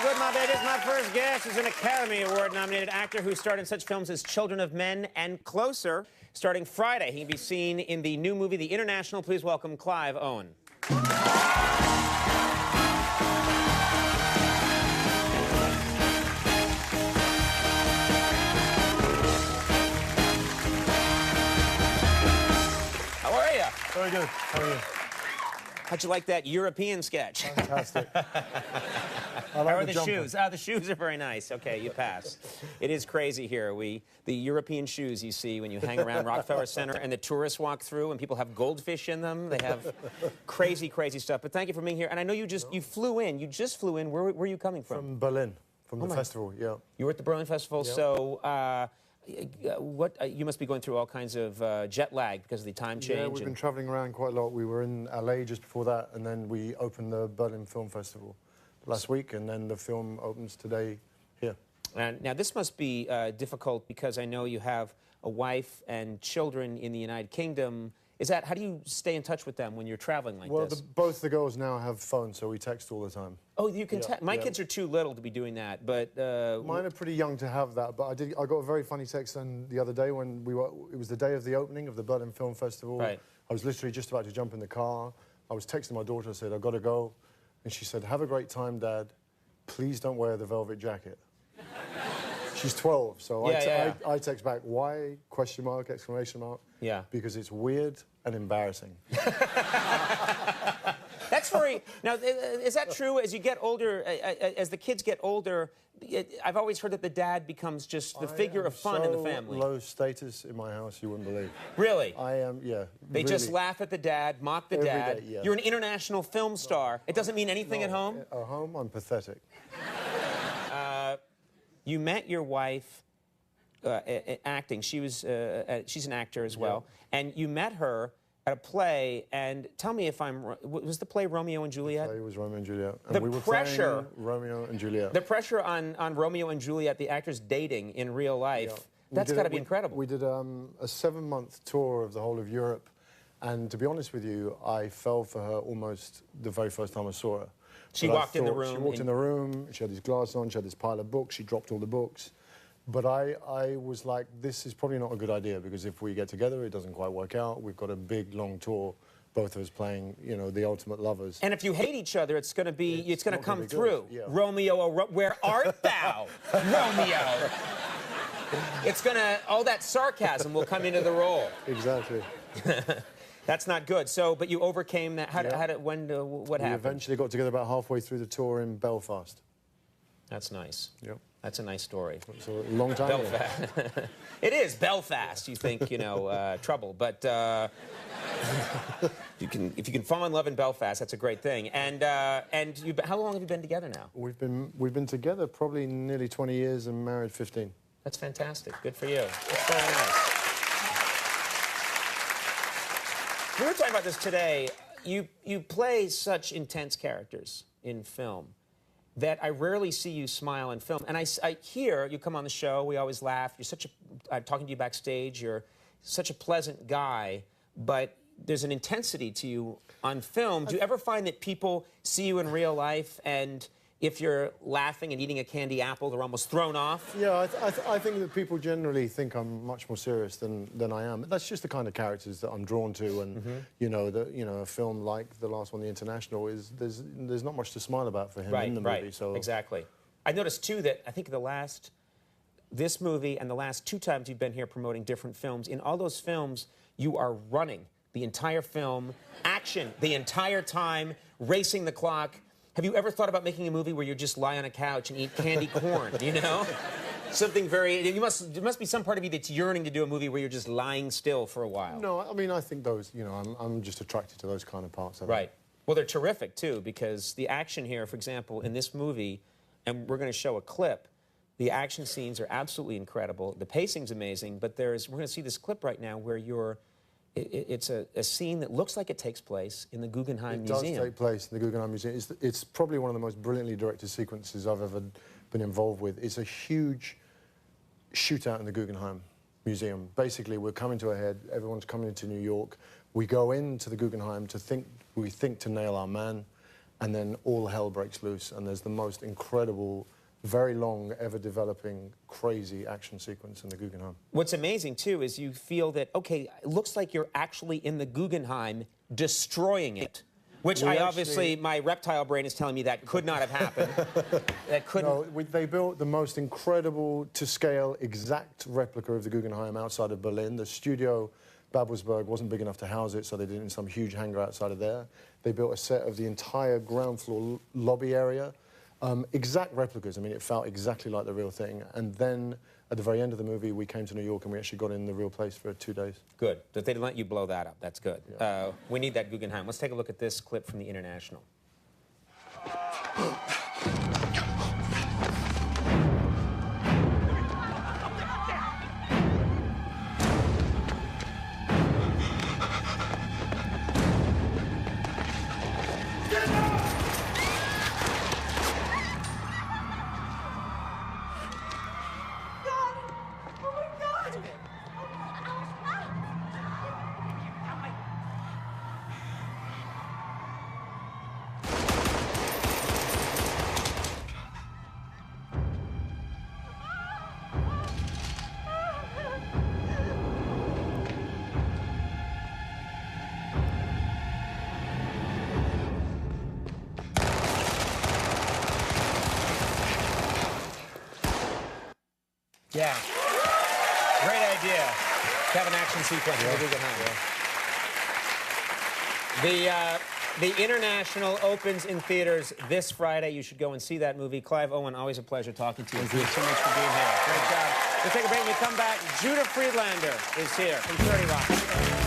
with my babies. My first guest is an Academy Award-nominated actor who starred in such films as Children of Men and Closer. Starting Friday, he can be seen in the new movie, The International. Please welcome Clive Owen. How are you? Very good. How are you? How'd you like that European sketch? Fantastic. How are the shoes? Oh, the shoes are very nice. Okay, you pass. It is crazy here. The European shoes you see when you hang around Rockefeller Center and the tourists walk through and people have goldfish in them. They have crazy, crazy stuff. But thank you for being here. And I know you flew in. You just flew in. Where are you coming from? From Berlin, from the festival, yeah. You were at the Berlin Festival, yeah. So you must be going through all kinds of jet lag because of the time change. Yeah, we've been traveling around quite a lot. We were in LA just before that, and then we opened the Berlin Film Festival last week, and then the film opens today here. And now this must be difficult because I know you have a wife and children in the United Kingdom. How do you stay in touch with them when you're traveling like this? Well, both the girls now have phones, so we text all the time. Oh, you can text? My kids are too little to be doing that, but... Mine are pretty young to have that, but I got a very funny text the other day when it was the day of the opening of the Berlin Film Festival. Right. I was literally just about to jump in the car. I was texting my daughter, I said, I've got to go. And she said, have a great time, Dad. Please don't wear the velvet jacket. She's 12, so I text back, why? Question mark, exclamation mark. Yeah. Because it's weird and embarrassing. That's very... Now, is that true? As you get older, as the kids get older, I've always heard that the dad becomes just the figure of fun in the family. Low status in my house, you wouldn't believe. Really? I am, yeah. They really just laugh at the dad, mock the dad. Day, yeah. You're an international film star. It doesn't mean anything at home? At home, I'm pathetic. You met your wife acting. She's an actor as well. Yeah. And you met her at a play, and tell me if was the play Romeo and Juliet? The play was Romeo and Juliet. And the we were pressure, Romeo and Juliet. The pressure on Romeo and Juliet, the actors dating in real life, that's got to be incredible. We did a 7-month tour of the whole of Europe, and to be honest with you, I fell for her almost the very first time I saw her. She walked in the room. She walked in the room, she had these glasses on, she had this pile of books, she dropped all the books. But I was like, this is probably not a good idea, because if we get together, it doesn't quite work out. We've got a big, long tour, both of us playing, you know, the ultimate lovers. And if you hate each other, it's going to come through. Yeah. Romeo, where art thou, Romeo? It's going to, all that sarcasm will come into the role. Exactly. That's not good. So, but you overcame that. What happened? We eventually got together about halfway through the tour in Belfast. That's nice. Yep. That's a nice story. It's a long time Belfast. It is Belfast. You think, you know, trouble, but if you can fall in love in Belfast, that's a great thing. And how long have you been together now? We've been together probably nearly 20 years and married 15. That's fantastic. Good for you. That's very nice. We were talking about this today. You play such intense characters in film that I rarely see you smile in film. And I hear you come on the show, we always laugh. I'm talking to you backstage, you're such a pleasant guy, but there's an intensity to you on film. Do you ever find that people see you in real life, and if you're laughing and eating a candy apple, they're almost thrown off? Yeah, I think that people generally think I'm much more serious than I am. That's just the kind of characters that I'm drawn to, and you know, a film like the last one, The International, there's not much to smile about for him in the movie. So exactly. I noticed too that I think this movie and the last 2 times you've been here promoting different films, in all those films you are running the entire film, action the entire time, racing the clock. Have you ever thought about making a movie where you just lie on a couch and eat candy corn, you know? Something very... there must be some part of you that's yearning to do a movie where you're just lying still for a while. No, I mean, I think those, you know, I'm just attracted to those kind of parts of it. Right. Well, they're terrific, too, because the action here, for example, in this movie, and we're going to show a clip, the action scenes are absolutely incredible. The pacing's amazing, but we're going to see this clip right now where it's a scene that looks like it takes place in the Guggenheim Museum. It does take place in the Guggenheim Museum. It's probably one of the most brilliantly directed sequences I've ever been involved with. It's a huge shootout in the Guggenheim Museum. Basically, we're coming to a head. Everyone's coming into New York. We go into the Guggenheim we think to nail our man. and then all hell breaks loose, and there's the most incredible, very long, ever-developing, crazy action sequence in the Guggenheim. What's amazing, too, is you feel that, okay, it looks like you're actually in the Guggenheim destroying it. Which obviously, my reptile brain is telling me that could not have happened. That couldn't... No, they built the most incredible, to-scale, exact replica of the Guggenheim outside of Berlin. The studio, Babelsberg, wasn't big enough to house it, so they did it in some huge hangar outside of there. They built a set of the entire ground floor lobby area. Exact replicas. I mean, it felt exactly like the real thing. And then, at the very end of the movie, we came to New York and we actually got in the real place for 2 days. Good. That they didn't let you blow that up. That's good. Yeah. We need that Guggenheim. Let's take a look at this clip from the International. Yeah. Great idea to have an action sequence in the Guggenheim. The International opens in theaters this Friday. You should go and see that movie. Clive Owen, always a pleasure talking to you. Thank you so much for being here. Great job. We'll take a break. When we come back, Judah Friedlander is here from 30 Rock.